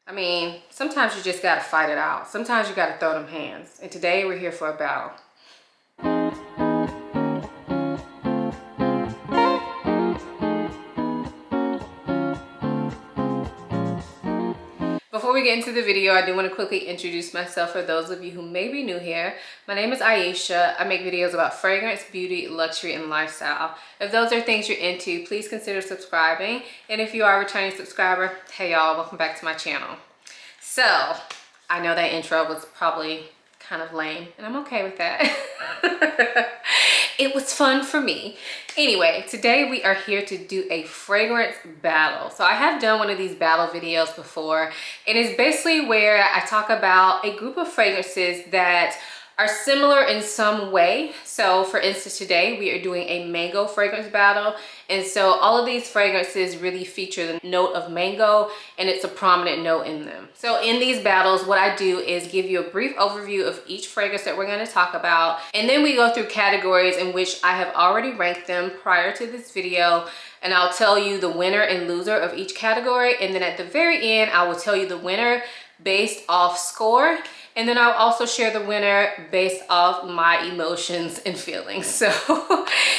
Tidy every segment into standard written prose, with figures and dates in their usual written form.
I mean, sometimes you just gotta fight it out. Sometimes you gotta throw them hands. And today we're here for a battle. Before we get into the video, I do want to quickly introduce myself for those of you who may be new here. My name is Ayesha. I make videos about fragrance, beauty, luxury, and lifestyle. If those are things you're into, please consider subscribing. And if you are a returning subscriber, hey y'all, welcome back to my channel. So, I know that intro was probably kind of lame, and I'm okay with that. It was fun for me. Anyway, today we are here to do a fragrance battle. So I have done one of these battle videos before, and it's basically where I talk about a group of fragrances that are similar in some way. So for instance, today we are doing a mango fragrance battle. And so all of these fragrances really feature the note of mango, and it's a prominent note in them. So in these battles, what I do is give you a brief overview of each fragrance that we're going to talk about. And then we go through categories in which I have already ranked them prior to this video. And I'll tell you the winner and loser of each category. And then at the very end, I will tell you the winner based off score. And then I'll also share the winner based off my emotions and feelings. So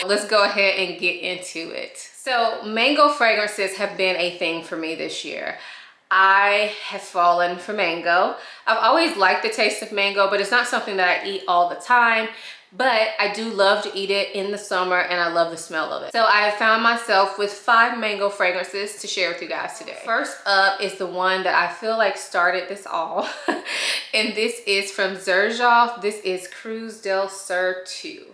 let's go ahead and get into it. So mango fragrances have been a thing for me this year. I have fallen for mango. I've always liked the taste of mango, but it's not something that I eat all the time. But I do love to eat it in the summer, and I love the smell of it. So I have found myself with 5 mango fragrances to share with you guys today. First up is the one that I feel like started this all. And this is from Zerjoff. This is Cruz del Sur 2.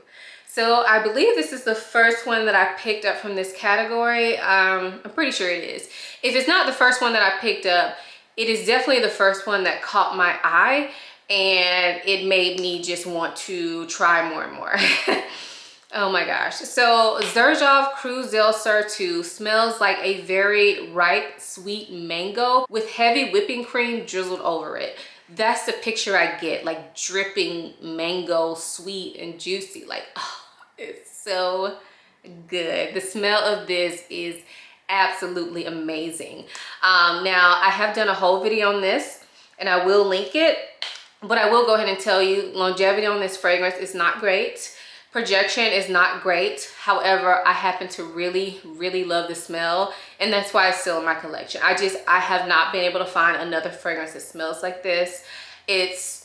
So I believe this is the first one that I picked up from this category. I'm pretty sure it is. If it's not the first one that I picked up, it is definitely the first one that caught my eye, and it made me just want to try more and more. Oh my gosh. So Zerjoff Cruz del Sur 2 smells like a very ripe, sweet mango with heavy whipping cream drizzled over it. That's the picture I get, like dripping mango, sweet and juicy. Like, oh, it's so good. The smell of this is absolutely amazing. Now, I have done a whole video on this, and I will link it. But I will go ahead and tell you, longevity on this fragrance is not great. Projection is not great. However, I happen to really, really love the smell, and that's why it's still in my collection. I have not been able to find another fragrance that smells like this. It's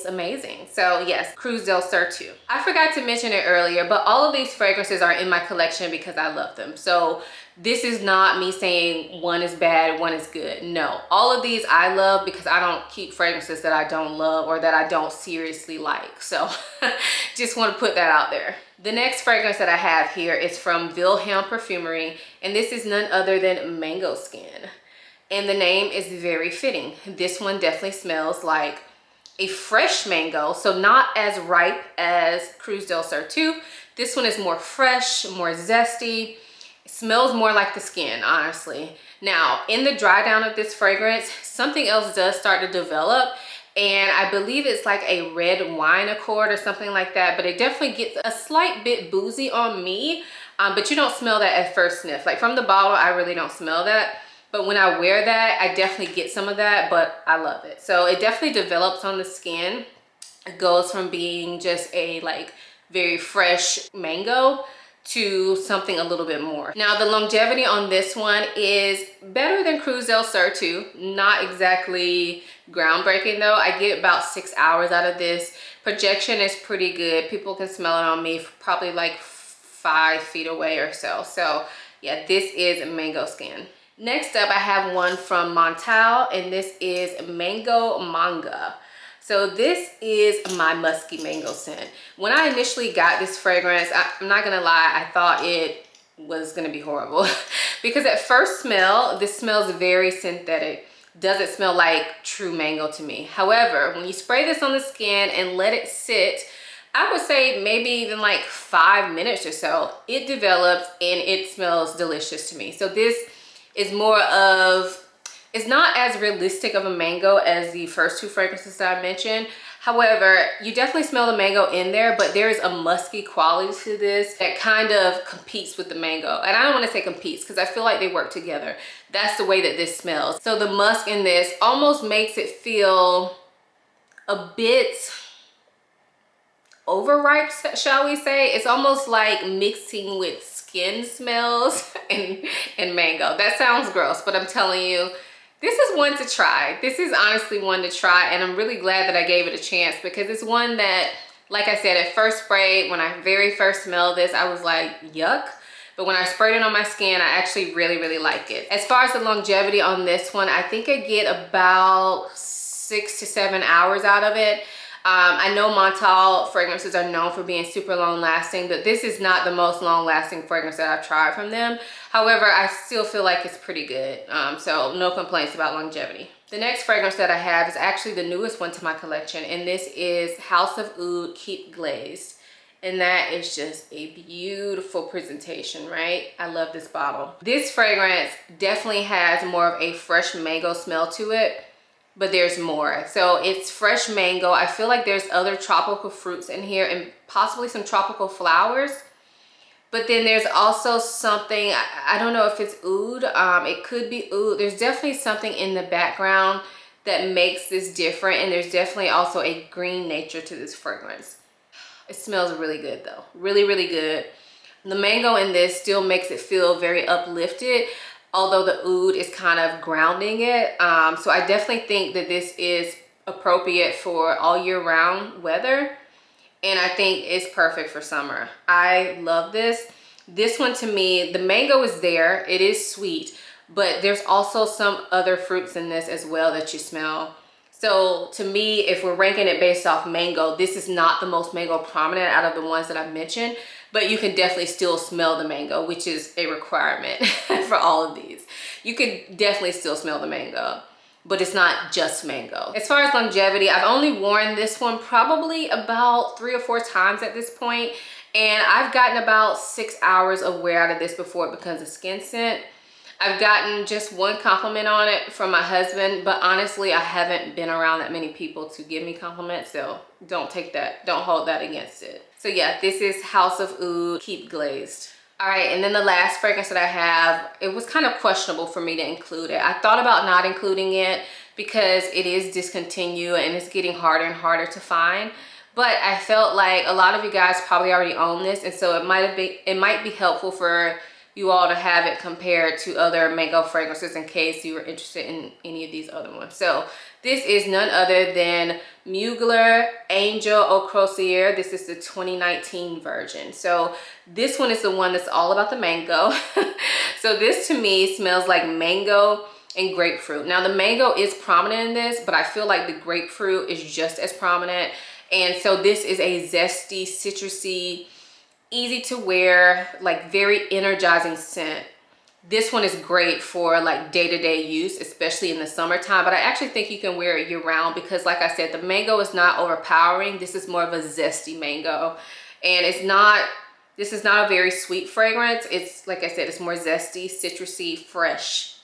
amazing. So yes, Cruz del Sur 2. I forgot to mention it earlier, but all of these fragrances are in my collection because I love them. So this is not me saying one is bad, one is good. No, all of these I love because I don't keep fragrances that I don't love or that I don't seriously like. So just want to put that out there. The next fragrance that I have here is from Wilhelm Perfumery, and this is none other than Mango Skin. And the name is very fitting. This one definitely smells like a fresh mango, so not as ripe as Cruz del Sur 2. This one is more fresh, more zesty. It smells more like the skin, honestly. Now, in the dry down of this fragrance, something else does start to develop, and I believe it's like a red wine accord or something like that, but it definitely gets a slight bit boozy on me, but you don't smell that at first sniff. Like from the bottle, I really don't smell that. But when I wear that, I definitely get some of that, but I love it. So it definitely develops on the skin. It goes from being just a like very fresh mango to something a little bit more. Now the longevity on this one is better than Cruz del Sur 2. Not exactly groundbreaking though. I get about 6 hours out of this. Projection is pretty good. People can smell it on me probably like 5 feet away or so. So yeah, this is Mango Skin. Next up, I have one from Montale, and this is Mango Manga. So this is my musky mango scent. When I initially got this fragrance, I'm not gonna lie, I thought it was gonna be horrible. Because at first smell, this smells very synthetic. Doesn't smell like true mango to me. However, when you spray this on the skin and let it sit, I would say maybe even like 5 minutes or so, it develops and it smells delicious to me. So this is more of, it's not as realistic of a mango as the first 2 fragrances that I mentioned. However, you definitely smell the mango in there, but there is a musky quality to this that kind of competes with the mango. And I don't want to say competes because I feel like they work together. That's the way that this smells. So the musk in this almost makes it feel a bit overripe, shall we say. It's almost like mixing with skin smells and mango. That sounds gross, but I'm telling you, this is one to try. This is honestly one to try, and I'm really glad that I gave it a chance because it's one that, like I said, at first spray, when I very first smelled this, I was like, yuck. But when I sprayed it on my skin, I actually really like it. As far as the longevity on this one, I think I get about 6 to 7 hours out of it. I know Montale fragrances are known for being super long lasting, but this is not the most long lasting fragrance that I've tried from them. However, I still feel like it's pretty good. So no complaints about longevity. The next fragrance that I have is actually the newest one to my collection, and this is House of Oud Keep Glazed. And that is just a beautiful presentation, right? I love this bottle. This fragrance definitely has more of a fresh mango smell to it, but there's more. So it's fresh mango. I feel like there's other tropical fruits in here and possibly some tropical flowers. But then there's also something, I don't know if it's oud. It could be oud. There's definitely something in the background that makes this different. And there's definitely also a green nature to this fragrance. It smells really good though. Really good. The mango in this still makes it feel very uplifted, although the oud is kind of grounding it. So I definitely think that this is appropriate for all year round weather. And I think it's perfect for summer. I love this. This one, to me, the mango is there. It is sweet, but there's also some other fruits in this as well that you smell. So to me, if we're ranking it based off mango, this is not the most mango prominent out of the ones that I've mentioned, but you can definitely still smell the mango, which is a requirement for all of these. You could definitely still smell the mango, but it's not just mango. As far as longevity, I've only worn this one probably about 3 or 4 times at this point, and I've gotten about 6 hours of wear out of this before it becomes a skin scent. I've gotten just one compliment on it from my husband, but honestly, I haven't been around that many people to give me compliments, so don't take that, don't hold that against it. So yeah, this is House of Oud Keep Glazed. All right, and then the last fragrance that I have, it was kind of questionable for me to include it. I thought about not including it because it is discontinued and it's getting harder and harder to find. But I felt like a lot of you guys probably already own this, and so it might be helpful for you all to have it compared to other mango fragrances in case you were interested in any of these other ones. So this is none other than Mugler Angel Eau Crosiere. This is the 2019 version. So this one is the one that's all about the mango. So this to me smells like mango and grapefruit. Now the mango is prominent in this, but I feel like the grapefruit is just as prominent. And so this is a zesty, citrusy, easy to wear, like very energizing scent. This one is great for like day-to-day use, especially in the summertime, but I actually think you can wear it year-round because, like I said, the mango is not overpowering. This is more of a zesty mango, and this is not a very sweet fragrance. It's, like I said, it's more zesty, citrusy, fresh,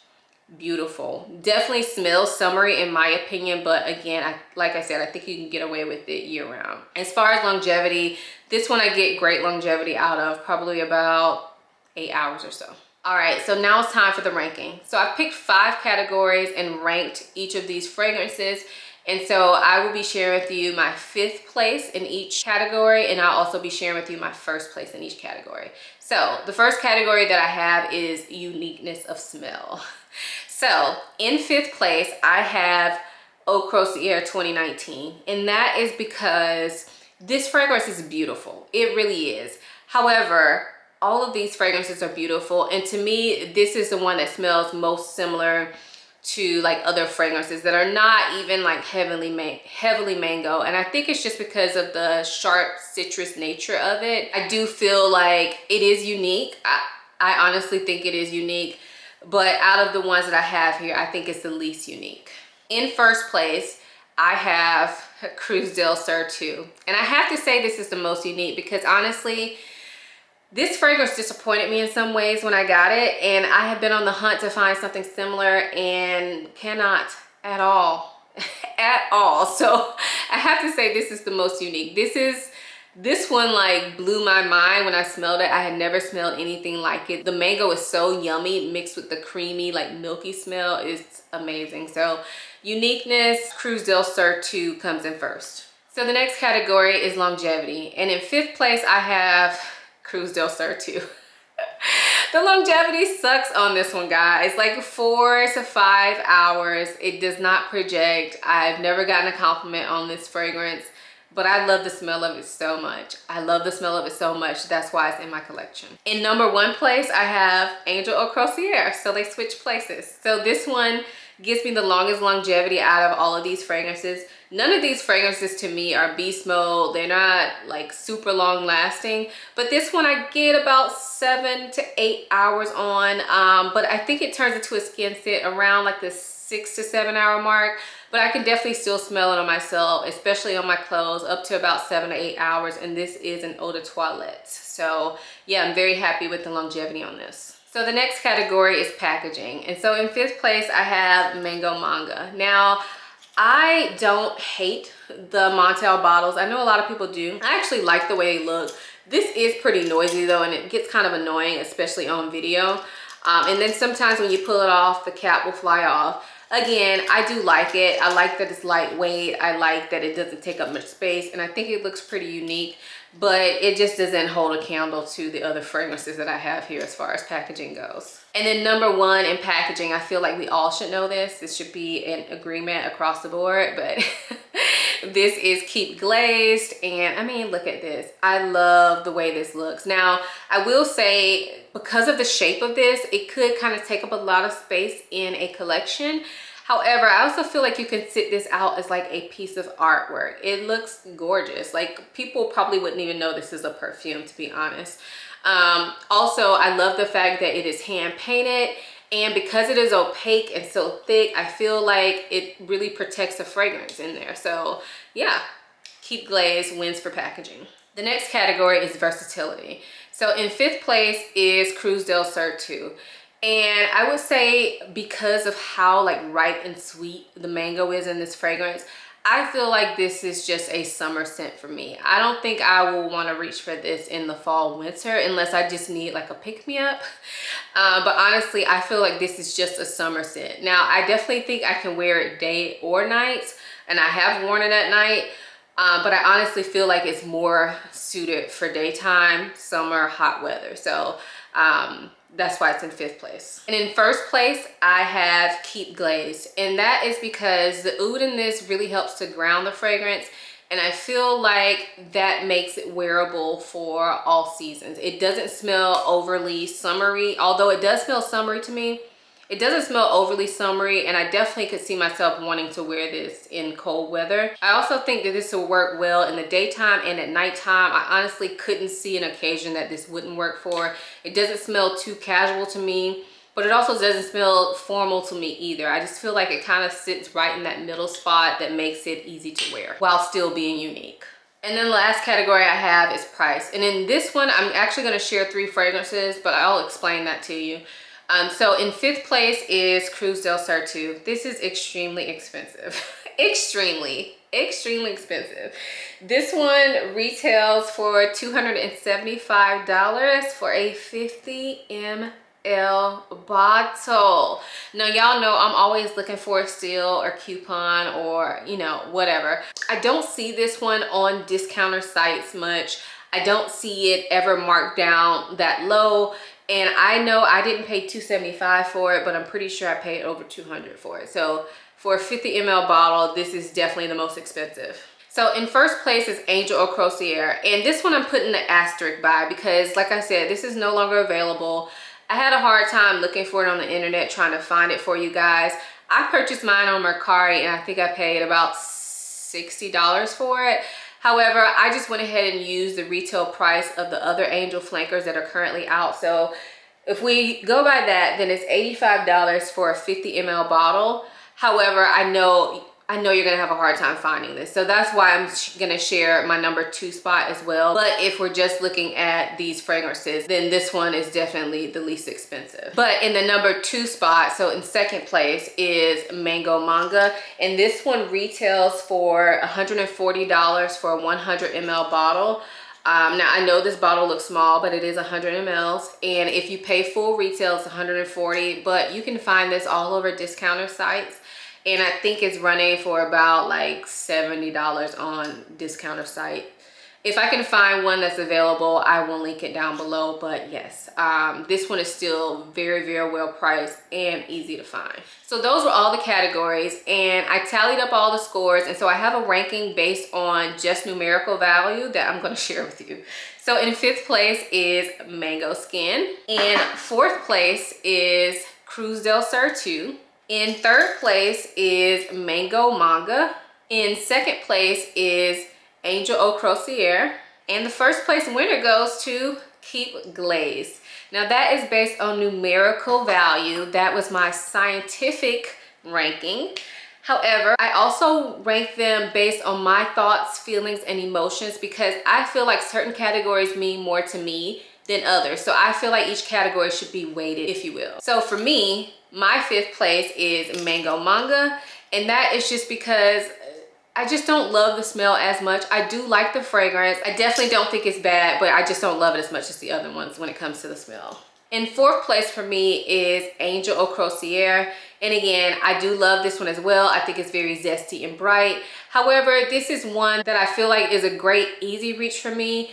beautiful. Definitely smells summery in my opinion, but again, like I said, I think you can get away with it year-round. As far as longevity, this one I get great longevity out of, probably about 8 hours or so. All right, so now it's time for the ranking. So I've picked 5 categories and ranked each of these fragrances. And so I will be sharing with you my 5th place in each category, and I'll also be sharing with you my 1st place in each category. So the first category that I have is uniqueness of smell. So in 5th place, I have Eau Crosiere 2019. And that is because this fragrance is beautiful. It really is. However, all of these fragrances are beautiful. And to me, this is the one that smells most similar to like other fragrances that are not even like heavily mango. And I think it's just because of the sharp citrus nature of it. I do feel like it is unique. I honestly think it is unique. But out of the ones that I have here, I think it's the least unique. In 1st place, I have Cruz del Sur 2. And I have to say this is the most unique because honestly, this fragrance disappointed me in some ways when I got it. And I have been on the hunt to find something similar and cannot at all. At all. So I have to say this is the most unique. This one like blew my mind when I smelled it. I had never smelled anything like it. The mango is so yummy mixed with the creamy like milky smell. It's amazing. So uniqueness, Cruz del Sur 2 comes in first. So the next category is longevity. And in fifth place, I have Cruz del Sur 2. The longevity sucks on this one, guys. Like 4 to 5 hours. It does not project. I've never gotten a compliment on this fragrance, but I love the smell of it so much. I love the smell of it so much. That's why it's in my collection. In number 1 place, I have Angel Eau Crosiere. So they switch places. So this one gives me the longest longevity out of all of these fragrances. None of these fragrances to me are beast mode. They're not like super long lasting, but this one I get about 7 to 8 hours on. But I think it turns into a skin scent around like the 6 to 7 hour mark, but I can definitely still smell it on myself, especially on my clothes, up to about 7 to 8 hours. And this is an eau de toilette. So yeah, I'm very happy with the longevity on this. So the next category is packaging. And so in fifth place, I have Mango Manga. Now, I don't hate the Montale bottles. I know a lot of people do. I actually like the way they look. This is pretty noisy though, and it gets kind of annoying, especially on video. And then sometimes when you pull it off, the cap will fly off. Again, I do like it. I like that it's lightweight. I like that it doesn't take up much space, and I think it looks pretty unique, but it just doesn't hold a candle to the other fragrances that I have here as far as packaging goes. And then number 1 in packaging, I feel like we all should know this. This should be an agreement across the board, but this is Keep Glazed. And I mean, look at this. I love the way this looks. Now, I will say, because of the shape of this, it could kind of take up a lot of space in a collection. However, I also feel like you can sit this out as like a piece of artwork. It looks gorgeous. Like people probably wouldn't even know this is a perfume, to be honest. Also, I love the fact that it is hand painted, and because it is opaque and so thick, I feel like it really protects the fragrance in there. So yeah, Keep Glazed wins for packaging. The next category is versatility. So in fifth place is Cruz del Sur 2. And I would say because of how like ripe and sweet the mango is in this fragrance, I feel like this is just a summer scent for me. I don't think I will want to reach for this in the fall, winter, unless I just need like a pick-me-up. But honestly, I feel like this is just a summer scent. Now, I definitely think I can wear it day or night, and I have worn it at night. But I honestly feel like it's more suited for daytime, summer, hot weather. So that's why it's in fifth place. And in first place, I have Keep Glazed. And that is because the oud in this really helps to ground the fragrance. And I feel like that makes it wearable for all seasons. It doesn't smell overly summery, although it does smell summery to me. It doesn't smell overly summery, and I definitely could see myself wanting to wear this in cold weather. I also think that this will work well in the daytime and at nighttime. I honestly couldn't see an occasion that this wouldn't work for. It doesn't smell too casual to me, but it also doesn't smell formal to me either. I just feel like it kind of sits right in that middle spot that makes it easy to wear while still being unique. And then the last category I have is price. And in this one, I'm actually going to share 3 fragrances, but I'll explain that to you. So in fifth place is Cruz del Sur 2. This is extremely expensive. extremely expensive. This one retails for $275 for a 50 ml bottle. Now, y'all know I'm always looking for a steal or coupon or, you know, whatever. I don't see this one on discounter sites much. I don't see it ever marked down that low. And I know I didn't pay $275 for it, but I'm pretty sure I paid over $200 for it. So for a 50 ml bottle, this is definitely the most expensive. So in first place is Angel Eau Crosiere. And this one I'm putting the asterisk by because, like I said, this is no longer available. I had a hard time looking for it on the internet, trying to find it for you guys. I purchased mine on Mercari, and I think I paid about $60 for it. However, I just went ahead and used the retail price of the other Angel flankers that are currently out. So if we go by that, then it's $85 for a 50 ml bottle. However, I know I know you're gonna have a hard time finding this. So that's why I'm gonna share my number 2 spot as well. But if we're just looking at these fragrances, then this one is definitely the least expensive. But in the number 2 spot, so in second place, is Mango Manga. And this one retails for $140 for a 100 ml bottle. Now I know this bottle looks small, but it is 100 mls, and if you pay full retail, it's 140, but you can find this all over discounter sites. And I think it's running for about like $70 on discounter site. If I can find one that's available, I will link it down below. But yes, this one is still very, very well priced and easy to find. So those were all the categories, and I tallied up all the scores. And so I have a ranking based on just numerical value that I'm going to share with you. So in 5th place is Mango Skin. In 4th place is Cruz del Sur 2. In 3rd place is Mango Manga. In 2nd place is Angel Eau Crosiere. And the 1st place winner goes to Keep Glazed. Now that is based on numerical value. That was my scientific ranking. However, I also rank them based on my thoughts, feelings, and emotions, because I feel like certain categories mean more to me than others. So I feel like each category should be weighted, if you will. So for me, my 5th place is Mango Manga, and that is just because I just don't love the smell as much. I do like the fragrance. I definitely don't think it's bad, but I just don't love it as much as the other ones when it comes to the smell. In 4th place for me is Angel Eau Crosiere. And again, I do love this one as well. I think it's very zesty and bright. However, this is one that I feel like is a great easy reach for me,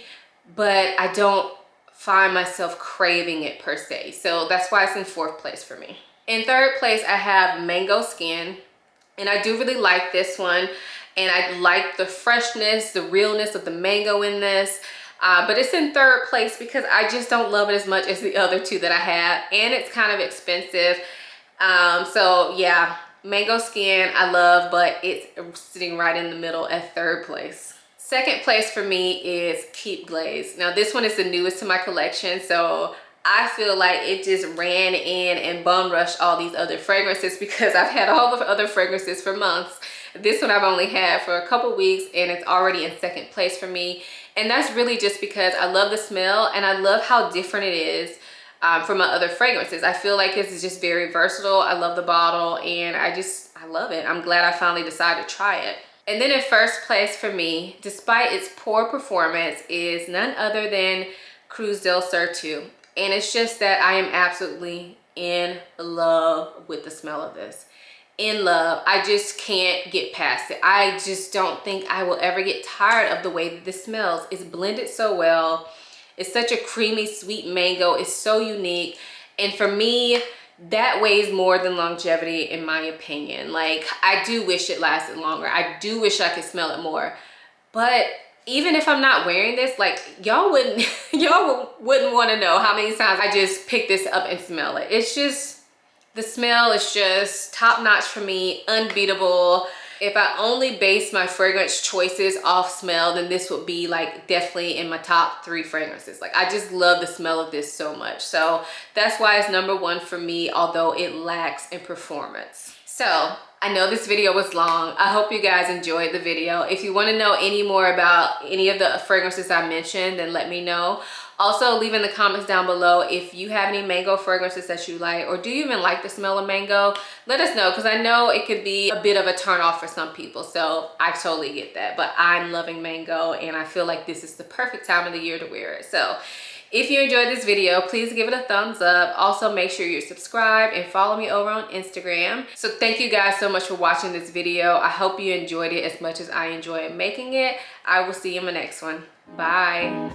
but I don't find myself craving it per se. So that's why it's in 4th place for me. In 3rd place, I have Mango Skin. And I do really like this one. And I like the freshness, the realness of the mango in this. But it's in 3rd place because I just don't love it as much as the other 2 that I have. And it's kind of expensive. So yeah, Mango Skin I love, but it's sitting right in the middle at 3rd place. 2nd place for me is Keep Glazed. Now this one is the newest to my collection, so I feel like it just ran in and bum rushed all these other fragrances because I've had all the other fragrances for months. This one I've only had for a couple weeks, and it's already in 2nd place for me. And that's really just because I love the smell and I love how different it is from my other fragrances. I feel like this is just very versatile. I love the bottle, and I love it. I'm glad I finally decided to try it. And then in 1st place for me, despite its poor performance, is none other than Cruz del Sur 2. And it's just that I am absolutely in love with the smell of this. In love. I just can't get past it. I just don't think I will ever get tired of the way that this smells. It's blended so well. It's such a creamy, sweet mango. It's so unique. And for me, that weighs more than longevity, in my opinion. Like, I do wish it lasted longer. I do wish I could smell it more. But even if I'm not wearing this, like, y'all wouldn't want to know how many times I just pick this up and smell it. It's just, the smell is just top notch for me, unbeatable. If I only base my fragrance choices off smell, then this would be like definitely in my top 3 fragrances. Like, I just love the smell of this so much. So that's why it's number 1 for me, although it lacks in performance. So I know this video was long. I hope you guys enjoyed the video. If you want to know any more about any of the fragrances I mentioned, then let me know. Also, leave in the comments down below if you have any mango fragrances that you like, or do you even like the smell of mango? Let us know, because I know it could be a bit of a turn off for some people, so I totally get that. But I'm loving mango, and I feel like this is the perfect time of the year to wear it. So if you enjoyed this video, please give it a thumbs up. Also, make sure you're subscribed and follow me over on Instagram. So thank you guys so much for watching this video. I hope you enjoyed it as much as I enjoyed making it. I will see you in my next one. Bye.